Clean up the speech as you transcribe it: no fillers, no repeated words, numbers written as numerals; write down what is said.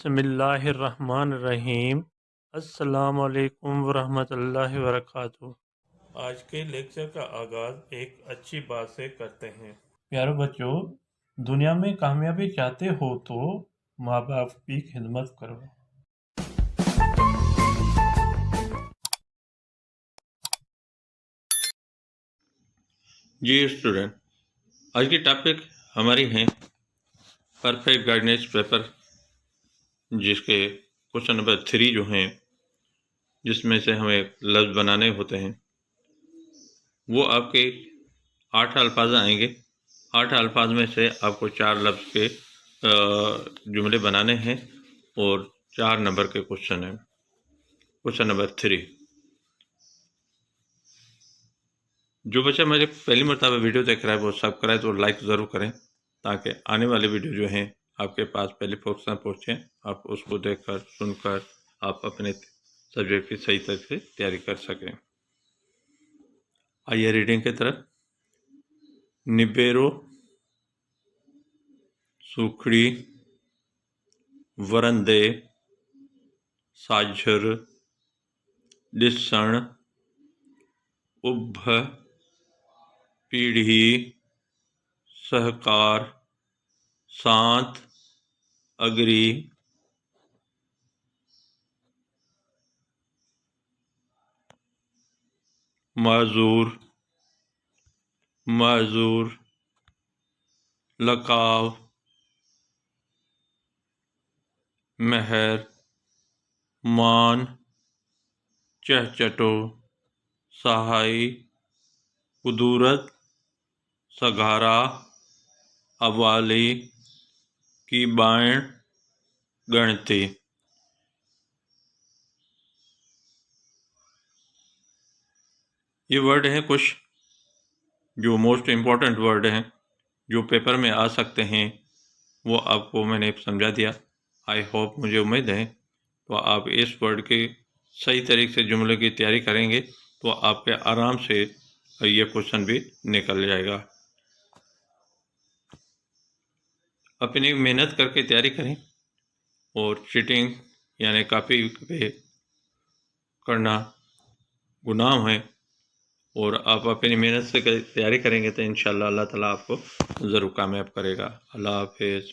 बिस्मिल्लाहिर्रहमानिर्रहीम। अस्सलामुअलैकुम वरहमतुल्लाहि वबरकातुहू। आज के लेक्चर का आगाज़ एक अच्छी बात से करते हैं। प्यारे बच्चों, दुनिया में कामयाबी चाहते हो तो माँ बाप की खिदमत करो। जी स्टूडेंट, आज की टॉपिक हमारी है परफेक्ट गाइडेंस पेपर, जिसके क्वेश्चन नंबर 3 जो हैं, जिसमें से हमें लफ्ज़ बनाने होते हैं, वो आपके 8 अल्फाज आएंगे। 8 अल्फाज में से आपको 4 लफ्ज़ के जुमले बनाने हैं और 4 नंबर के क्वेश्चन हैं। क्वेश्चन नंबर 3, जो बच्चा मेरे पहली मरतबा वीडियो देख रहा है वो सब्सक्राइब तो लाइक ज़रूर करें, ताकि आने वाली वीडियो जो हैं आपके पास पहले फोकस ना पहुँचे। आप उसको देखकर सुनकर आप अपने सब्जेक्ट की सही तरह से तैयारी कर सकें। आइए रीडिंग की तरफ। निबेरो, सुखड़ी, वरंदे, साझर, दिसण, उभ, पीढ़ी, सहकार, सांत, अगरी, माजूर, माजूर, लकाव, महर, मान, चहचटो, सहाई, कुदूरत, सघारा, अवाली, की बाण, गणती। ये वर्ड हैं कुछ जो मोस्ट इम्पॉर्टेंट वर्ड हैं, जो पेपर में आ सकते हैं, वो आपको मैंने समझा दिया। आई होप, मुझे उम्मीद है तो आप इस वर्ड के सही तरीके से जुमले की तैयारी करेंगे तो आपके आराम से ये क्वेश्चन भी निकल जाएगा। अपनी मेहनत करके तैयारी करें और चीटिंग यानी कॉपी पे करना गुनाह है, और आप अपनी मेहनत से तैयारी करेंगे तो इंशाल्लाह अल्लाह ताला आपको ज़रूर कामयाब करेगा। अल्लाह हाफिज़।